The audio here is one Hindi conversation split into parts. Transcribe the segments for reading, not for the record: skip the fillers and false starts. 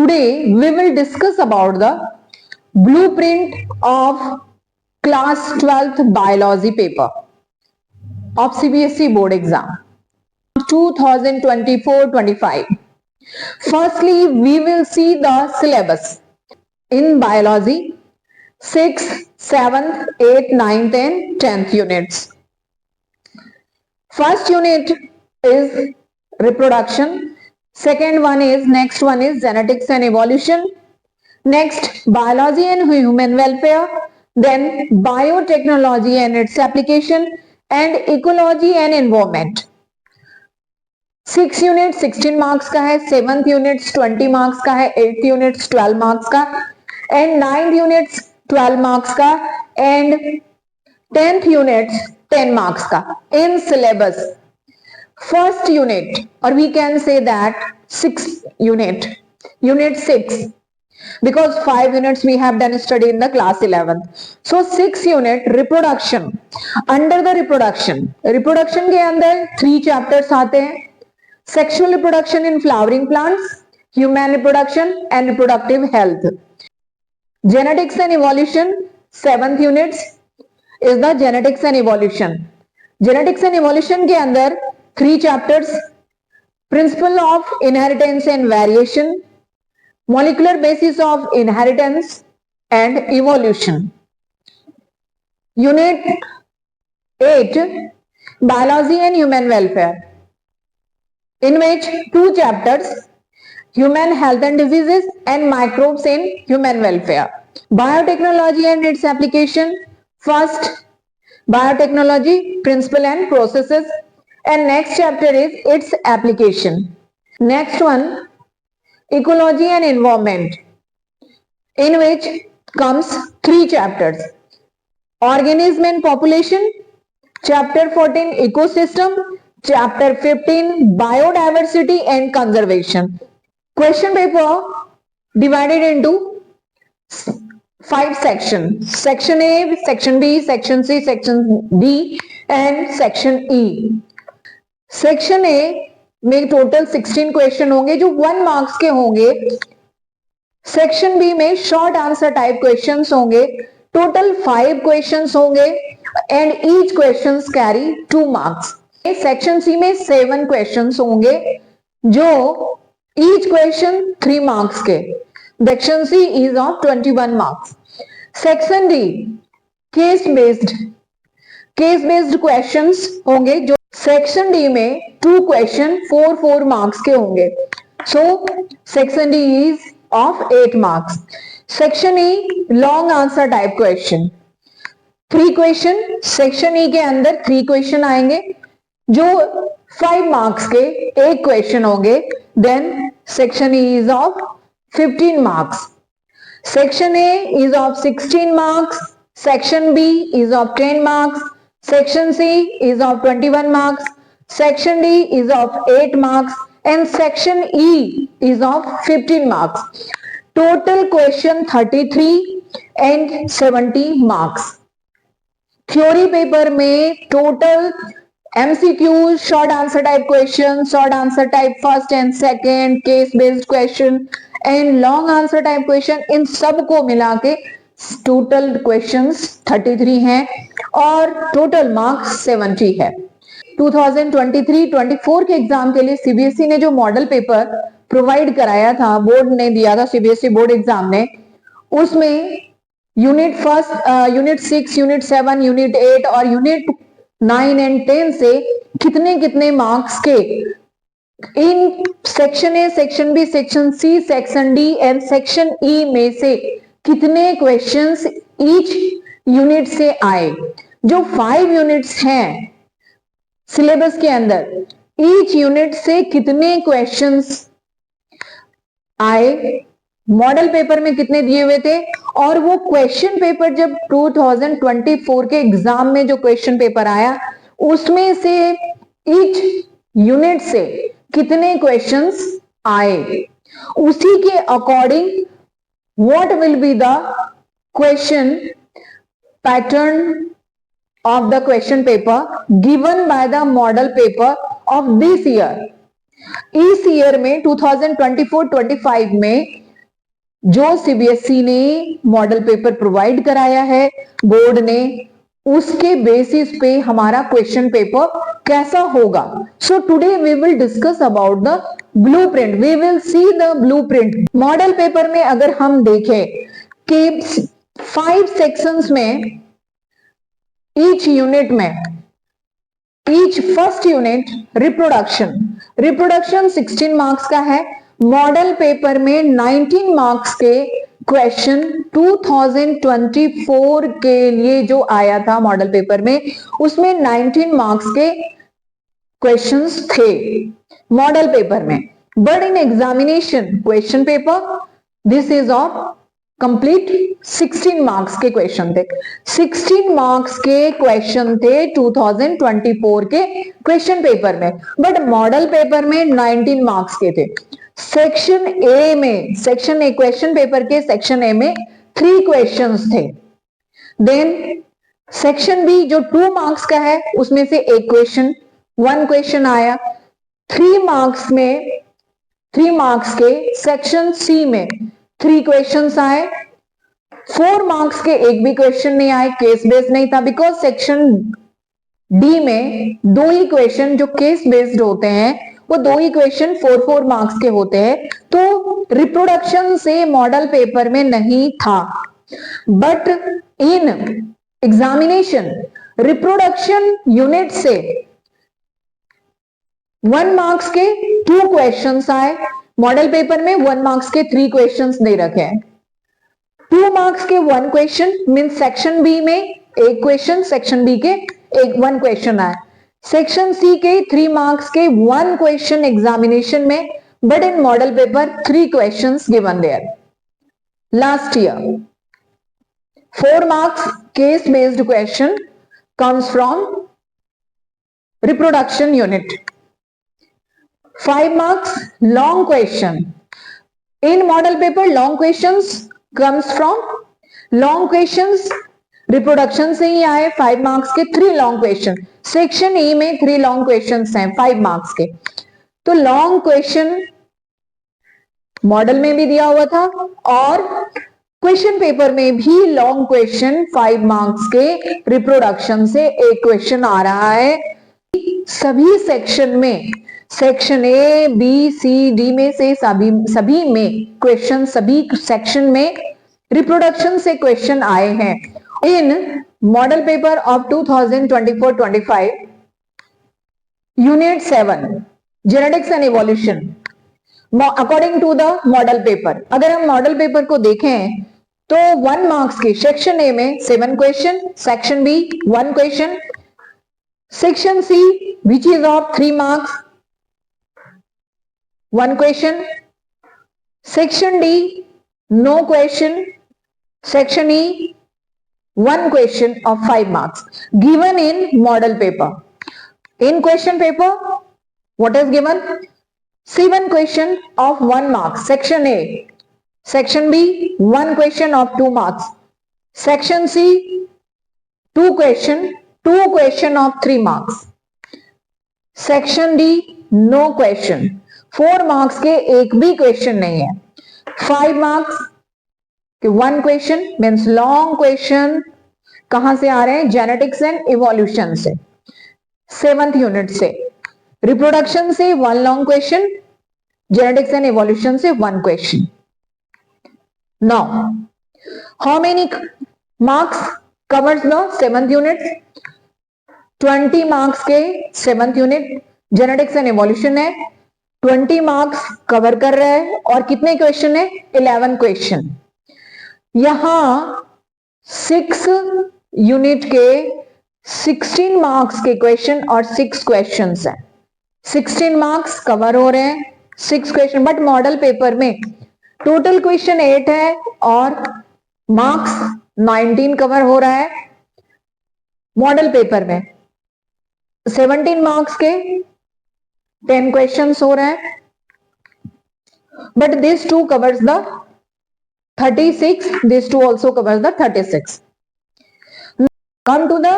Today we will discuss about the blueprint of class 12th biology paper of CBSE board exam 2024-25. Firstly, we will see the syllabus in biology 6th, 7th, 8th, 9th and 10th units. First unit is reproduction. Next one is genetics and evolution. Next, biology and human welfare. Then biotechnology and its application, and ecology and environment. 6 unit 16 marks का है, 7th यूनिट्स 20 मार्क्स का है, 8th यूनिट्स 12 मार्क्स का एंड 9th यूनिट्स 12 मार्क्स का एंड 10th यूनिट्स 10 मार्क्स का इन सिलेबस. फर्स्ट यूनिट और we can say that 6th unit 6 because 5 units we have done study in the class 11th. So 6th unit reproduction. Under the reproduction के अंदर 3 chapters आते हैं. Sexual reproduction in flowering plants, human reproduction and reproductive health. Genetics and evolution 7th units is the genetics and evolution. Genetics and evolution के अंदर 3 chapters, principle of inheritance and variation, molecular basis of inheritance and evolution. Unit 8 biology and human welfare, in which 2 chapters, human health and diseases and microbes in human welfare. Biotechnology and its application, first biotechnology principle and processes, and next chapter is its application. Next one, ecology and environment, in which comes 3 chapters, organism and population, chapter 14 ecosystem, chapter 15 biodiversity and conservation. Question paper divided into 5 sections, section A, section B, section C, section D and section E. Section A में टोटल 16 क्वेश्चन होंगे जो 1 मार्क्स के होंगे. सेक्शन बी में शॉर्ट आंसर टाइप क्वेश्चंस होंगे, टोटल 5 क्वेश्चंस होंगे and each questions carry 2 marks. Section C में 7 क्वेश्चंस होंगे जो ईच क्वेश्चन 3 मार्क्स के. Section C is of 21 marks. Section D case based questions होंगे जो सेक्शन डी में 2 क्वेश्चन 4 मार्क्स के होंगे. So section D is of 8 marks. Section E long answer type question 3 question. Section ई के अंदर 3 क्वेश्चन आएंगे जो 5 मार्क्स के 1 क्वेश्चन होंगे. Then section E is of 15 marks. Section A is of 16 marks. Section B is of 10 marks. Section C is of 21 marks, Section D is of 8 marks and Section E is of 15 marks. Total question 33 and 70 marks. Theory paper में total MCQ, short answer type question, short answer type first and second, case based question and long answer type question, इन सब को मिला के टोटल क्वेश्चंस 33 हैं और टोटल मार्क्स 70 है. 2023-24 के एग्जाम के लिए सीबीएसई ने जो मॉडल पेपर प्रोवाइड कराया था, बोर्ड ने दिया था, सीबीएसई बोर्ड एग्जाम ने, उसमें यूनिट 6, यूनिट 7, यूनिट 8 और यूनिट 9 एंड 10 से कितने मार्क्स के इन section A, section B, section C, section D and section E में से कितने क्वेश्चंस ईच यूनिट से आए. जो 5 यूनिट्स हैं सिलेबस के अंदर, ईच यूनिट से कितने क्वेश्चंस आए, मॉडल पेपर में कितने दिए हुए थे और वो क्वेश्चन पेपर जब 2024 के एग्जाम में जो क्वेश्चन पेपर आया उसमें से ईच यूनिट से कितने क्वेश्चंस आए, उसी के according what will be the question pattern of the question paper given by the model paper of this year. इस ईयर में 2024-25 में जो सीबीएसई ने मॉडल पेपर प्रोवाइड कराया है बोर्ड ने, उसके बेसिस पे हमारा क्वेश्चन पेपर कैसा होगा. So today we will discuss about the blueprint. We will see the blueprint. Model paper में अगर हम देखें कि 5 सेक्शंस में, ईच यूनिट में, each first unit reproduction 16 marks का है. मॉडल पेपर में 19 मार्क्स के क्वेश्चन 2024 के लिए जो आया था मॉडल पेपर में, उसमें 19 मार्क्स के क्वेश्चंस थे मॉडल पेपर में. But in examination question paper this is of complete 16 marks के क्वेश्चन थे. 16 मार्क्स के क्वेश्चन थे 2024 के क्वेश्चन पेपर में, बट मॉडल पेपर में 19 मार्क्स के थे. सेक्शन ए में, सेक्शन ए क्वेश्चन पेपर के सेक्शन ए में 3 क्वेश्चंस थे. देन सेक्शन बी जो 2 मार्क्स का है, उसमें से एक क्वेश्चन, 1 क्वेश्चन आया. 3 मार्क्स में, 3 मार्क्स के सेक्शन सी में 3 क्वेश्चंस आए. 4 मार्क्स के एक भी क्वेश्चन नहीं आए, केस बेस्ड नहीं था. बिकॉज सेक्शन डी में 2 ही क्वेश्चन जो केस बेस्ड होते हैं, वो 2 ही क्वेश्चन 4 मार्क्स के होते हैं. तो रिप्रोडक्शन से मॉडल पेपर में नहीं था. But in examination reproduction unit से 1 मार्क्स के 2 क्वेश्चंस आए. मॉडल पेपर में 1 मार्क्स के 3 क्वेश्चंस दे रखे हैं. 2 मार्क्स के 1 क्वेश्चन मीन सेक्शन बी में एक क्वेश्चन, सेक्शन बी के 1 क्वेश्चन आए. सेक्शन सी के 3 मार्क्स के 1 क्वेश्चन एग्जामिनेशन में, but in model paper 3 questions given there. Last year 4 marks case based question comes from reproduction unit. 5 marks long question. In model paper long questions comes from long questions reproduction से ही आए. 5 मार्क्स के 3 लॉन्ग क्वेश्चन. सेक्शन ई में 3 लॉन्ग क्वेश्चंस हैं 5 मार्क्स के. तो लॉन्ग क्वेश्चन मॉडल में भी दिया हुआ था और क्वेश्चन पेपर में भी लॉन्ग क्वेश्चन 5 मार्क्स के रिप्रोडक्शन से एक क्वेश्चन आ रहा है. सभी सेक्शन में, section A B C D में से सभी में क्वेश्चन, सभी सेक्शन में रिप्रोडक्शन से क्वेश्चन आए हैं. In model paper of 2024-25 unit 7 genetics and evolution according to the model paper. अगर हम मॉडल पेपर को देखें तो 1 मार्क्स के सेक्शन ए में 7 question, section B 1 question, section C which is of 3 marks 1 question, section D no question, section E 1 question of 5 marks given in model paper. In question paper what is given? 7 question of 1 mark, section A. Section B 1 question of 2 marks, section C 2 question of 3 marks, section D no question. 4 marks के एक भी क्वेश्चन नहीं है. 5 marks कि 1 क्वेश्चन मीन्स लॉन्ग क्वेश्चन कहां से आ रहे हैं? जेनेटिक्स एंड इवोल्यूशन से, 7th यूनिट से. रिप्रोडक्शन से 1 long question, genetics and evolution से 1 question. Now how many marks covers the 7th unit? 20 marks के 7th unit genetics and evolution है. 20 मार्क्स कवर कर रहे हैं और कितने क्वेश्चन है? 11 क्वेश्चन. यहां 6 यूनिट के 16 मार्क्स के क्वेश्चन और 6 क्वेश्चंस हैं. 16 मार्क्स कवर हो रहे हैं, 6 क्वेश्चन. बट मॉडल पेपर में टोटल क्वेश्चन 8 है और मार्क्स 19 कवर हो रहा है. मॉडल पेपर में 17 मार्क्स के 10 क्वेश्चंस हो रहे हैं. But this two covers the 36, this two also covers the 36. Come to the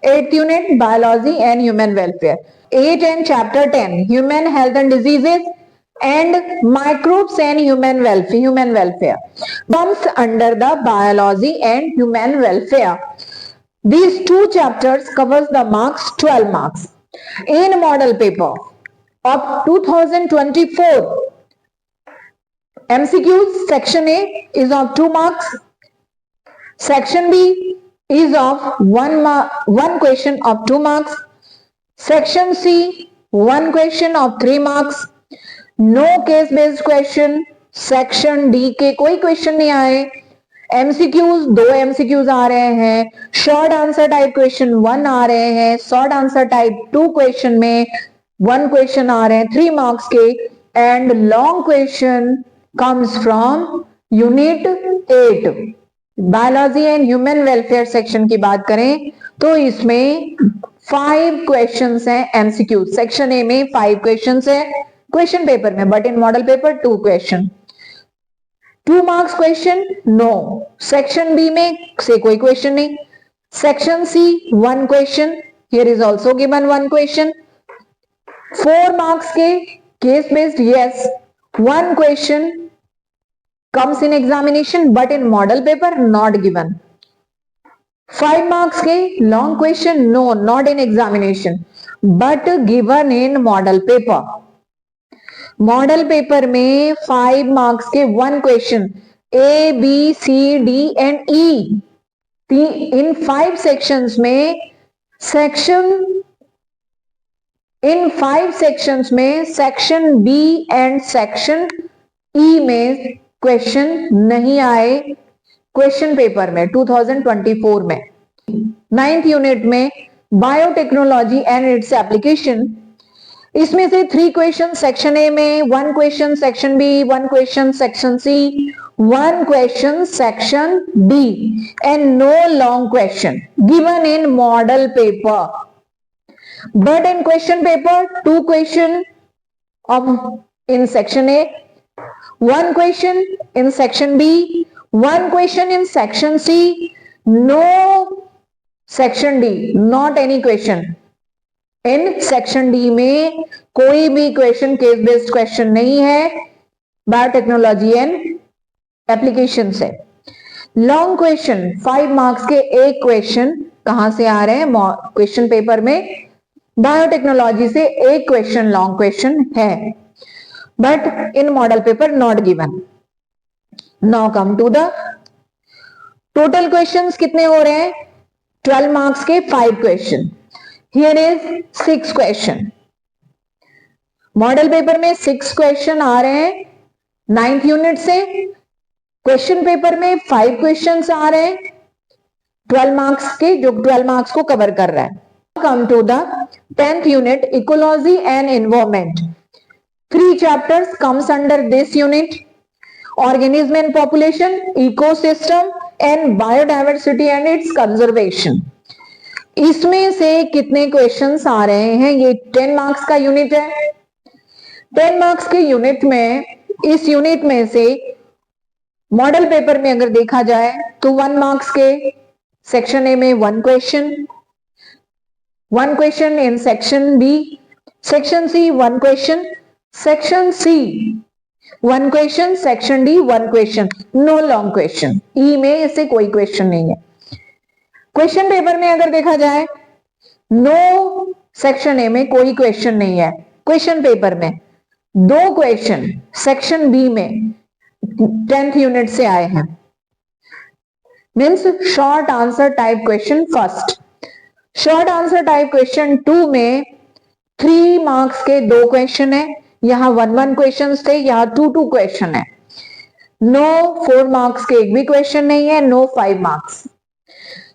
8th unit biology and human welfare. 8 and chapter 10 human health and diseases. and microbes and human welfare comes under the biology and human welfare. These two chapters covers the marks 12 marks. In model paper of 2024, MCQs section A is of 2 marks, section B is of 1 question of 2 marks, section C 1 question of 3 marks, no case based question, section D के कोई क्वेश्चन नहीं आए, एमसीक्यूज 2 एमसीक्यूज आ रहे हैं, शॉर्ट आंसर टाइप क्वेश्चन 1 आ रहे हैं, शॉर्ट आंसर टाइप 2 क्वेश्चन में 1 क्वेश्चन आ रहे हैं 3 मार्क्स के, and long question comes from unit 8। Biology and human welfare section की बात करें तो इसमें 5 क्वेश्चंस हैं एमसीक्यू। सेक्शन ए में 5 क्वेश्चंस है क्वेश्चन पेपर में, but in model paper 2 question, 2 marks question no. Section B में से कोई क्वेश्चन नहीं, section C 1 question, here is also given 1 question, 4 marks के case based, yes 1 question comes in examination but in model paper not given. 5 marks के long question no, not in examination but given in model paper. Model paper में 5 मार्क्स के 1 question A B C D and E, in 5 sections में section B and section E में क्वेश्चन नहीं आए क्वेश्चन पेपर में 2024 में। 9th यूनिट में बायोटेक्नोलॉजी एंड इट्स एप्लीकेशन, इसमें से 3 क्वेश्चन सेक्शन ए में, 1 question section B, 1 question section C, 1 question section D and no long question given in model paper. But in question paper 2 question of in section A, 1 question in section B, 1 question in section C, no section D, not any question. In section D में कोई भी क्वेश्चन केस बेस्ड क्वेश्चन नहीं है बायोटेक्नोलॉजी एंड एप्लीकेशन से। लॉन्ग क्वेश्चन 5 मार्क्स के 1 क्वेश्चन कहां से आ रहे हैं क्वेश्चन पेपर में, बायोटेक्नोलॉजी से 1 क्वेश्चन लॉन्ग क्वेश्चन है but in model paper not given. Now come to the total questions कितने हो रहे हैं, 12 marks के 5 question, here is 6 question। Model paper में 6 क्वेश्चन आ रहे हैं 9th यूनिट से, क्वेश्चन पेपर में 5 क्वेश्चंस आ रहे हैं 12 मार्क्स के, जो 12 मार्क्स को कवर कर रहा है। Come to the 10th unit ecology and environment, 3 chapters comes under this unit: organism and population, ecosystem and biodiversity and its conservation। इसमें से कितने क्वेश्चंस आ रहे हैं, ये 10 मार्क्स का यूनिट है। 10 मार्क्स के यूनिट में, इस यूनिट में से मॉडल पेपर में अगर देखा जाए तो 1 मार्क्स के सेक्शन ए में 1 question, 1 question in section B, section C 1 question, section C 1 question, section D 1 question, no long question. E में इससे कोई क्वेश्चन नहीं है। क्वेश्चन पेपर में अगर देखा जाए नो सेक्शन ए में कोई क्वेश्चन नहीं है, क्वेश्चन पेपर में 2 क्वेश्चन सेक्शन बी में 10th यूनिट से आए हैं, means short answer type question first. Short answer type question 2 में 3 मार्क्स के 2 क्वेश्चन है, यहां 1 क्वेश्चन थे, यहां 2 क्वेश्चन है। नो 4 मार्क्स के एक भी क्वेश्चन नहीं है, no 5 marks.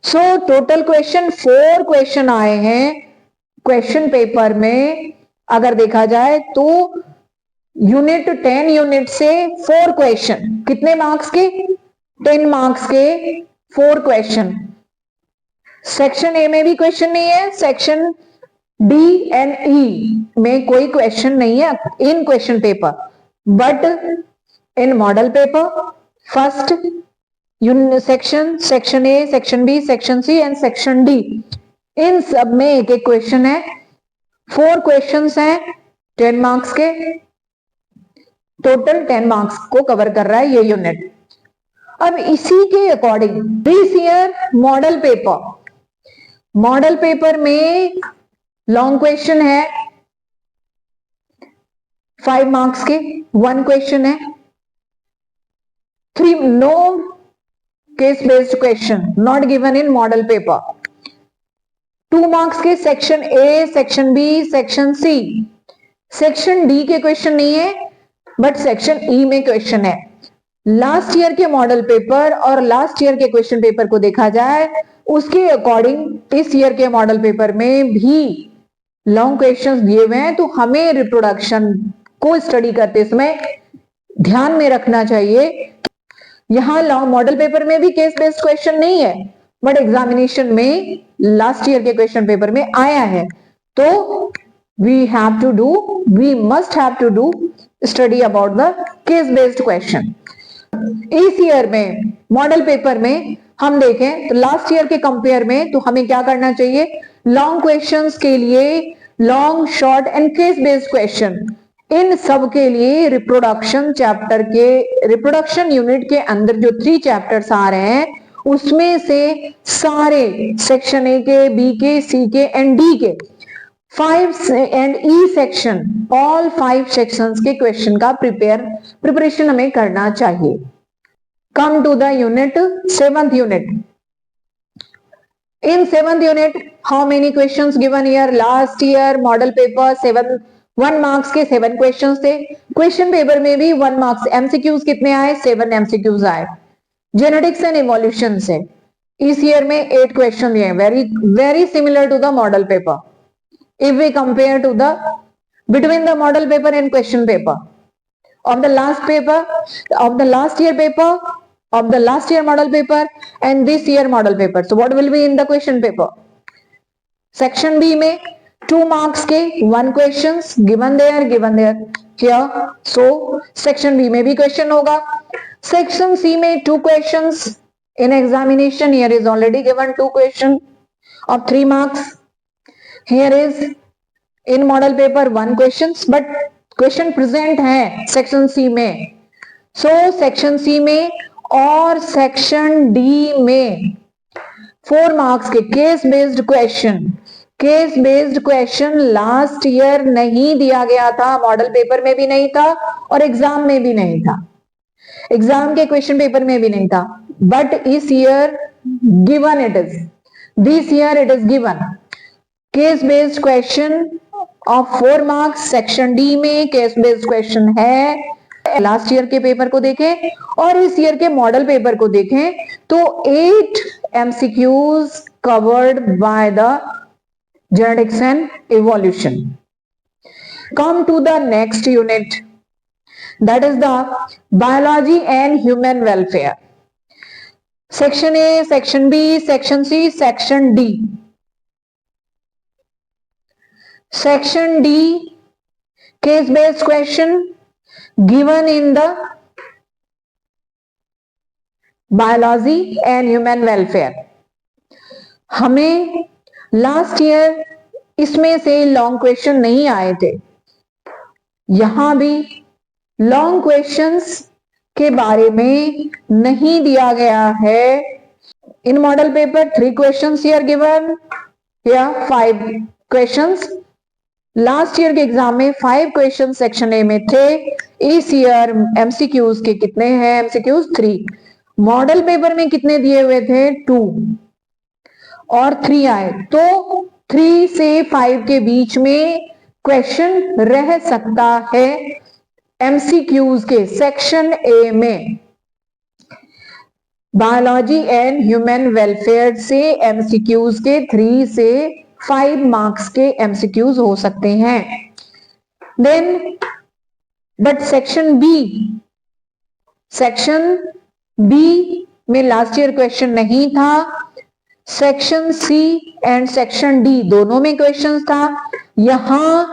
So total question 4 question आए हैं क्वेश्चन पेपर में। अगर देखा जाए तो यूनिट 10 यूनिट से 4 क्वेश्चन, कितने मार्क्स के, 10 मार्क्स के 4 क्वेश्चन। सेक्शन ए में भी क्वेश्चन नहीं है, सेक्शन डी एंड ई में कोई क्वेश्चन नहीं है in question paper, but in model paper first section, section A, section B, section C and section D, इन सब में एक एक क्वेश्चन है। 4 क्वेश्चंस हैं 10 मार्क्स के। टोटल 10 मार्क्स को कवर कर रहा है ये यूनिट। अब इसी के according this year model paper में लॉन्ग क्वेश्चन है 5 मार्क्स के, 1 क्वेश्चन है, 3 no case based question not given in model paper, 2 marks के section A, section B, section C, section D के क्वेश्चन नहीं है बट सेक्शन ई में क्वेश्चन है। लास्ट ईयर के मॉडल पेपर और लास्ट ईयर के क्वेश्चन पेपर को देखा जाए उसके अकॉर्डिंग इस ईयर के मॉडल पेपर में भी लॉन्ग क्वेश्चंस दिए हुए हैं, तो हमें रिप्रोडक्शन को स्टडी करते समय ध्यान में रखना चाहिए। यहां लॉन्ग मॉडल पेपर में भी केस बेस्ड क्वेश्चन नहीं है बट एग्जामिनेशन में लास्ट ईयर के क्वेश्चन पेपर में आया है, तो we must have to do study about the case based question. इस ईयर में मॉडल पेपर में हम देखें तो लास्ट ईयर के कंपेयर में तो हमें क्या करना चाहिए, लॉन्ग क्वेश्चंस के लिए long, short and case based question, इन सब के लिए रिप्रोडक्शन चैप्टर के रिप्रोडक्शन यूनिट के अंदर जो 3 चैप्टर्स आ रहे हैं उसमें से सारे सेक्शन ए के, बी के, सी के एंड डी के 5 and E section, all 5 sections के क्वेश्चन का प्रिपरेशन हमें करना चाहिए। Come to the unit 7th unit. In 7th unit how many questions given here, last year model paper 1 marks के 7 क्वेश्चंस थे, क्वेश्चन पेपर में भी 1 मार्क्स, एमसीक्यूज कितने आए, 7 एमसीक्यूज आए। जेनेटिक्स एंड इवोल्यूशन से इस ईयर में 8 क्वेश्चन दिए, very similar to the model paper if we compare to the between the model paper and question paper of the last paper, of the last year paper, of the last year model paper and this year model paper. So what will be in the question paper? Section B में 2 marks के 1 questions given there here. So section B में भी question होगा। Section C में 2 questions in examination, here is already given 2 question of 3 marks. Here is in model paper 1 questions but question present है section C में, so section C में और section D में 4 marks के case based question last year नहीं दिया गया था, मॉडल पेपर में भी नहीं था और एग्जाम में भी नहीं था, एग्जाम के क्वेश्चन पेपर में भी नहीं था, बट इस year given it is, this year it is given case based question of 4 marks. Section D में केस बेस्ड क्वेश्चन है। लास्ट ईयर के पेपर को देखें और इस ईयर के मॉडल पेपर को देखें तो 8 MCQs covered by the genetics and evolution. Come to the next unit, that is the biology and human welfare. Section A, section B, section C, section D. Section D case based question given in the biology and human welfare। हमें लास्ट ईयर इसमें से लॉन्ग क्वेश्चन नहीं आए थे, यहां भी लॉन्ग क्वेश्चंस के बारे में नहीं दिया गया है। In model paper 3 questions here given या 5 क्वेश्चंस, लास्ट ईयर के एग्जाम में 5 क्वेश्चन सेक्शन ए में थे, इस ईयर एमसीक्यूज के कितने हैं, एमसीक्यूज 3। मॉडल पेपर में कितने दिए हुए थे, 2 और 3 आए, तो 3 से 5 के बीच में क्वेश्चन रह सकता है एमसीक्यूज के सेक्शन ए में। बायोलॉजी एंड ह्यूमन वेलफेयर से एमसीक्यूज के 3 से 5 मार्क्स के एमसीक्यूज हो सकते हैं। देन बट सेक्शन बी में लास्ट ईयर क्वेश्चन नहीं था, section C and section D दोनों में क्वेश्चन था। यहां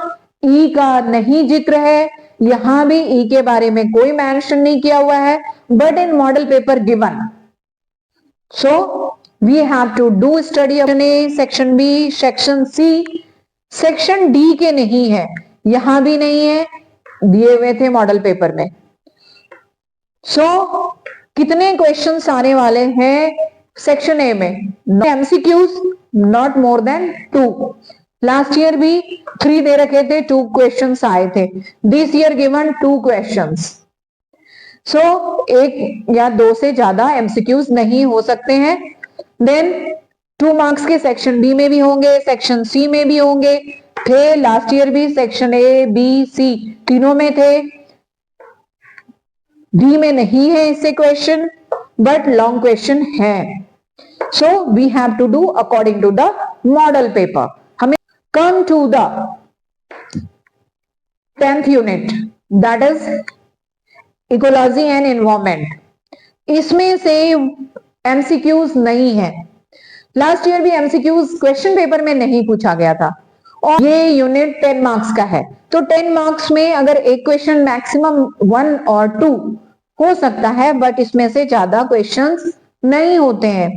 ई का नहीं जिक्र है, यहां भी ई के बारे में कोई मेंशन नहीं किया हुआ है, but in model paper given, so we have to do study of section A, section B, section C, section D के नहीं है, यहां भी नहीं है, दिए हुए थे मॉडल पेपर में। कितने क्वेश्चंस आने वाले हैं सेक्शन ए में? MCQs not more than 2। Last year भी 3 दे रखे थे, 2 क्वेश्चंस आए थे। This year given 2 questions. एक या 2 से ज्यादा एमसीक्यूज नहीं हो सकते हैं। देन 2 मार्क्स के सेक्शन बी में भी होंगे, सेक्शन सी में भी होंगे, थे लास्ट ईयर भी सेक्शन ए बी सी तीनों में थे। डी में नहीं है इससे क्वेश्चन, बट लॉन्ग क्वेश्चन है। So we have to do according to the model paper. हमें come to the 10th unit, that is ecology and environment. इसमें से एमसीक्यूज नहीं है। लास्ट ईयर भी एमसीक्यूज क्वेश्चन पेपर में नहीं पूछा गया था, और ये यूनिट 10 मार्क्स का है। तो 10 मार्क्स में अगर एक क्वेश्चन मैक्सिमम 1 और 2 हो सकता है, बट इसमें से ज्यादा क्वेश्चंस नहीं होते हैं।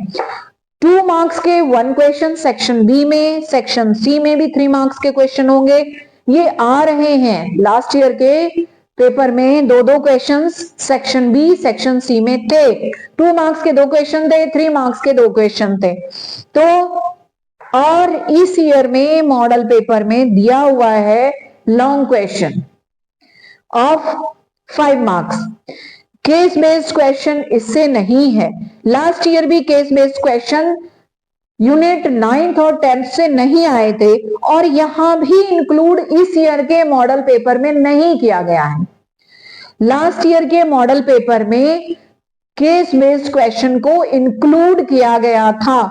2 मार्क्स के 1 क्वेश्चन सेक्शन बी में, सेक्शन सी में भी 3 मार्क्स के क्वेश्चन होंगे। ये आ रहे हैं लास्ट ईयर के पेपर में 2-2 questions section B section C में थे। 2 मार्क्स के 2 क्वेश्चन थे, 3 मार्क्स के 2 क्वेश्चन थे। तो और इस ईयर में मॉडल पेपर में दिया हुआ है long question of 5 marks. Case based question इससे नहीं है। लास्ट ईयर भी case based question unit 9th और 10th से नहीं आए थे, और यहां भी इंक्लूड इस ईयर के मॉडल पेपर में नहीं किया गया है। लास्ट ईयर के मॉडल पेपर में केस बेस्ड क्वेश्चन को इंक्लूड किया गया था,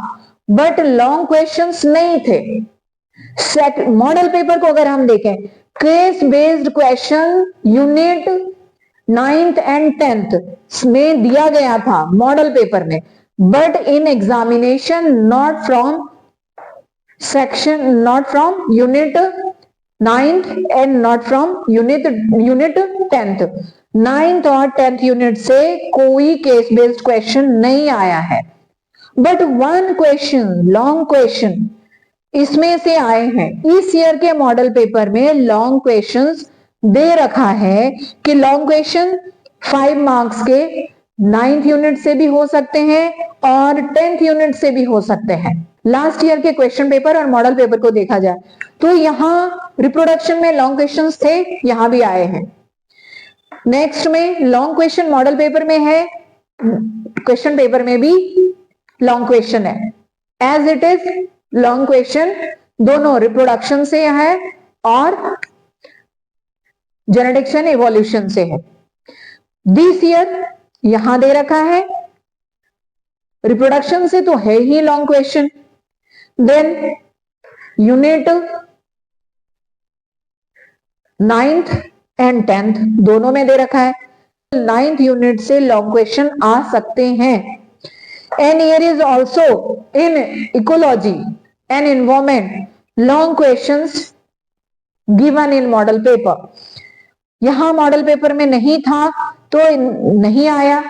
बट लॉन्ग क्वेश्चंस नहीं थे। मॉडल पेपर को अगर हम देखें, case based question unit 9th and 10th में दिया गया था मॉडल पेपर में, but in examination not from unit 9th and not from unit 10th। 9th और 10th यूनिट से कोई केस बेस्ड क्वेश्चन नहीं आया है, बट 1 क्वेश्चन लॉन्ग क्वेश्चन इसमें से आए हैं। इस ईयर के मॉडल पेपर में लॉन्ग क्वेश्चंस दे रखा है कि लॉन्ग क्वेश्चन 5 मार्क्स के 9th यूनिट से भी हो सकते हैं और 10th यूनिट से भी हो सकते हैं। लास्ट ईयर के क्वेश्चन पेपर और मॉडल पेपर को देखा जाए तो यहां रिप्रोडक्शन में लॉन्ग क्वेश्चंस थे, यहां भी आए हैं। नेक्स्ट में लॉन्ग क्वेश्चन मॉडल पेपर में है, क्वेश्चन पेपर में भी लॉन्ग क्वेश्चन है। As it is long question दोनों रिप्रोडक्शन से है और जेनेटिक्स एंड इवोल्यूशन से है। दिस ईयर यहां दे रखा है रिप्रोडक्शन से तो है ही long question, then unit 9th and 10th दोनों में दे रखा है। 9th यूनिट से लॉन्ग क्वेश्चन आ सकते हैं। And here is also in ecology and environment long questions given in model paper. यहां मॉडल पेपर में नहीं था तो नहीं आया,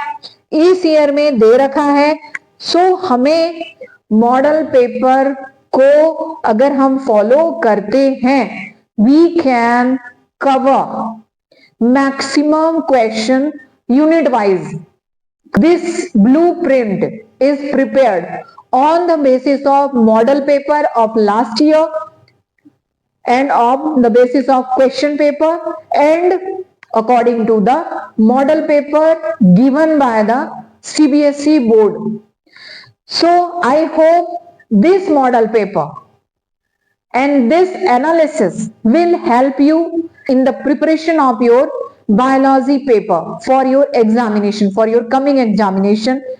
इस ईयर में दे रखा है। सो हमें मॉडल पेपर को अगर हम फॉलो करते हैं, we can cover maximum question unit wise. This blueprint is prepared on the basis of model paper of last year and on the basis of question paper and according to the model paper given by the CBSE board. So I hope this model paper and this analysis will help you in the preparation of your biology paper for your examination, for your coming examination.